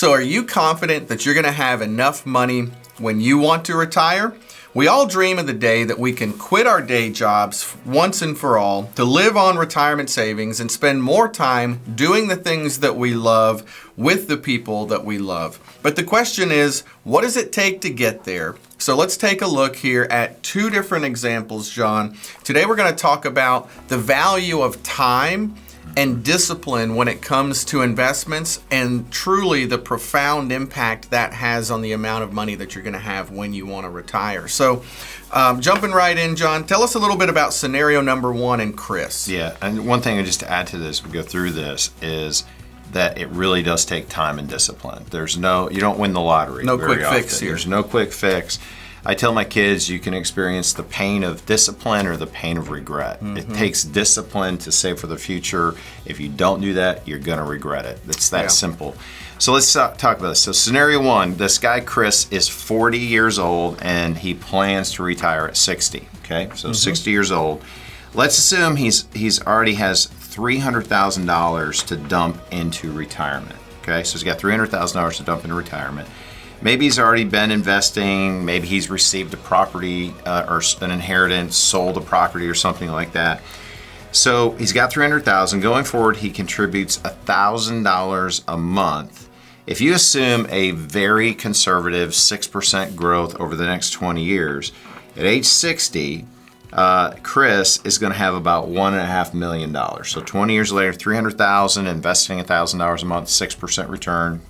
So are you confident that you're going to have enough money when you want to retire? We all dream of the day that we can quit our day jobs once and for all to live on retirement savings and spend more time doing the things that we love with the people that we love. But the question is, what does it take to get there? So let's take a look here at two different examples, John. Today we're going to talk about the value of time and discipline when it comes to investments, and truly the profound impact that has on the amount of money that you're going to have when you want to retire. So jumping right in, John, tell us a little bit about scenario number one and Chris. Yeah, and one thing just to add to this, we go through this, is that it really does take time and discipline. You don't win the lottery. No very quick often. fix here. There's no quick fix. I tell my kids you can experience the pain of discipline or the pain of regret. It takes discipline to save for the future. If you don't do that, you're going to regret it. It's that simple. So let's talk about this. So scenario one, this guy Chris is 40 years old and he plans to retire at 60. Okay, so 60 years old. Let's assume he's already has $300,000 to dump into retirement. Okay, so he's got $300,000 to dump into retirement. Maybe he's already been investing, maybe he's received a property or an inheritance, sold a property or something like that. So he's got $300,000. Going forward, he contributes $1,000 a month. If you assume a very conservative 6% growth over the next 20 years, at age 60, Chris is going to have about $1.5 million. So 20 years later, $300,000, investing $1,000 a month, 6% return,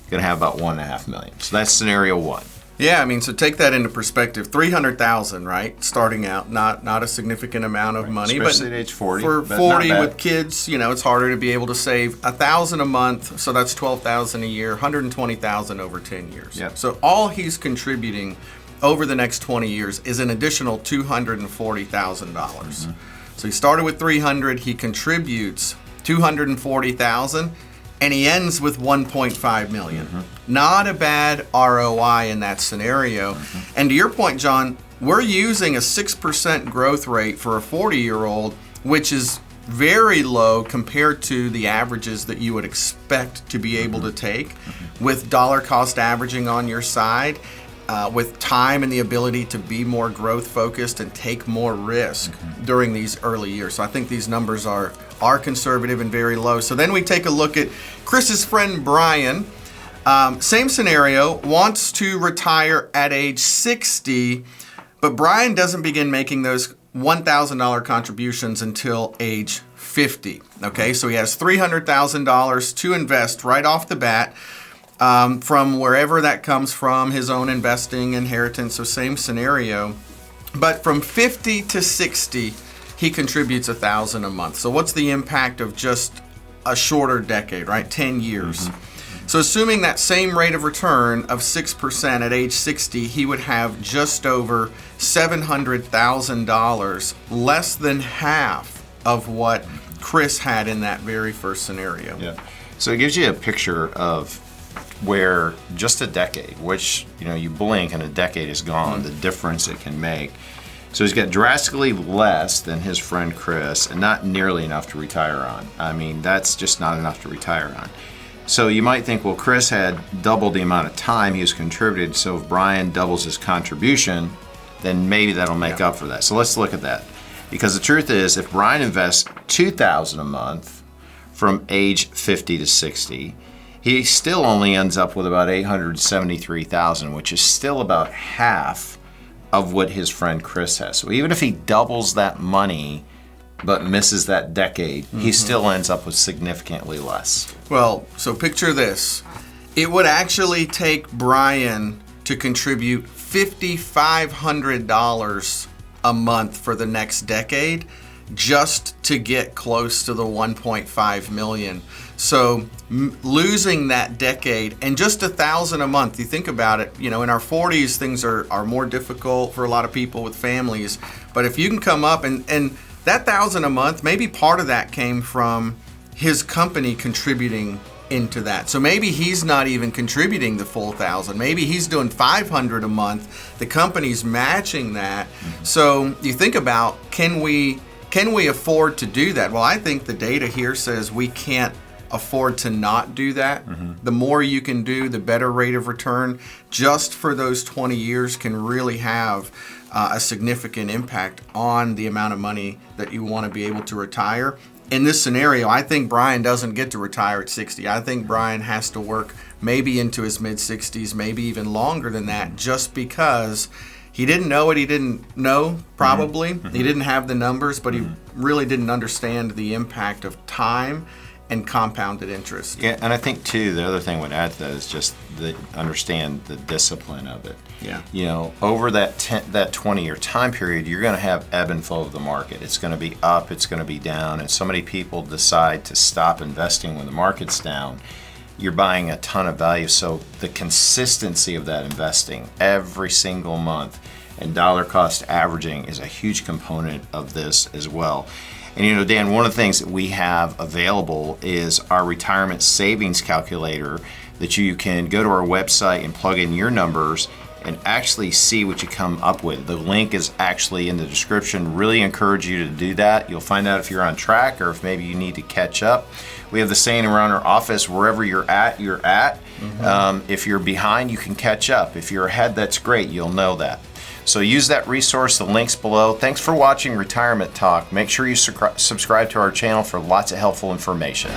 going to have about $1.5 million. So that's scenario one. Yeah, I mean, so take that into perspective. $300,000, right? Starting out, not a significant amount of money, especially but at age 40. For but 40 with kids, it's harder to be able to save $1,000 a month. So that's $12,000 a year, $120,000 over 10 years. Yep. So all he's contributing over the next 20 years is an additional $240,000. So he started with $300, he contributes $240,000. And he ends with $1.5 million. Not a bad ROI in that scenario. And to your point, John, we're using a 6% growth rate for a 40-year-old, which is very low compared to the averages that you would expect to be able to take with dollar cost averaging on your side, with time and the ability to be more growth focused and take more risk during these early years. So I think these numbers are conservative and very low. So then we take a look at Chris's friend Brian. Same scenario, wants to retire at age 60, but Brian doesn't begin making those $1,000 contributions until age 50. Okay, so he has $300,000 to invest right off the bat. From wherever that comes from, his own investing, inheritance, so same scenario. But from 50 to 60, he contributes $1,000 a month. So what's the impact of just a shorter decade, right? 10 years. So assuming that same rate of return of 6% at age 60, he would have just over $700,000, less than half of what Chris had in that very first scenario. Yeah. So it gives you a picture of where just a decade, which you blink and a decade is gone, the difference it can make. So he's got drastically less than his friend Chris and not nearly enough to retire on. I mean, that's just not enough to retire on. So you might think, well, Chris had double the amount of time he has contributed, so if Brian doubles his contribution, then maybe that'll make up for that. So let's look at that. Because the truth is, if Brian invests $2,000 a month from age 50 to 60, he still only ends up with about $873,000, which is still about half of what his friend Chris has. So even if he doubles that money but misses that decade, he still ends up with significantly less. Well, so picture this. It would actually take Brian to contribute $5,500 a month for the next decade just to get close to the 1.5 million. So losing that decade and just $1,000 a month, you think about it, in our 40s, things are more difficult for a lot of people with families. But if you can come up and that $1,000 a month, maybe part of that came from his company contributing into that. So maybe he's not even contributing the full $1,000. Maybe he's doing $500 a month. The company's matching that. So you think about, can we afford to do that? Well, I think the data here says we can't afford to not do that. The more you can do, the better rate of return just for those 20 years can really have a significant impact on the amount of money that you want to be able to retire. In this scenario, I think Brian doesn't get to retire at 60. I think Brian has to work maybe into his mid-60s, maybe even longer than that, just because he didn't know what he didn't know, probably. He didn't have the numbers, but he really didn't understand the impact of time and compounded interest. Yeah, and I think too, the other thing I would add to that is just understand the discipline of it. Yeah. You know, over that 20-year time period, you're going to have ebb and flow of the market. It's going to be up, it's going to be down, and so many people decide to stop investing when the market's down. You're buying a ton of value, so the consistency of that investing every single month and dollar cost averaging is a huge component of this as well. And you know, Dan, one of the things that we have available is our retirement savings calculator that you can go to our website and plug in your numbers and actually see what you come up with. The link is actually in the description. Really encourage you to do that. You'll find out if you're on track or if maybe you need to catch up. We have the saying around our office, wherever you're at, you're at. If you're behind, you can catch up. If you're ahead, that's great. You'll know that. So use that resource, the link's below. Thanks for watching Retirement Talk. Make sure you subscribe to our channel for lots of helpful information.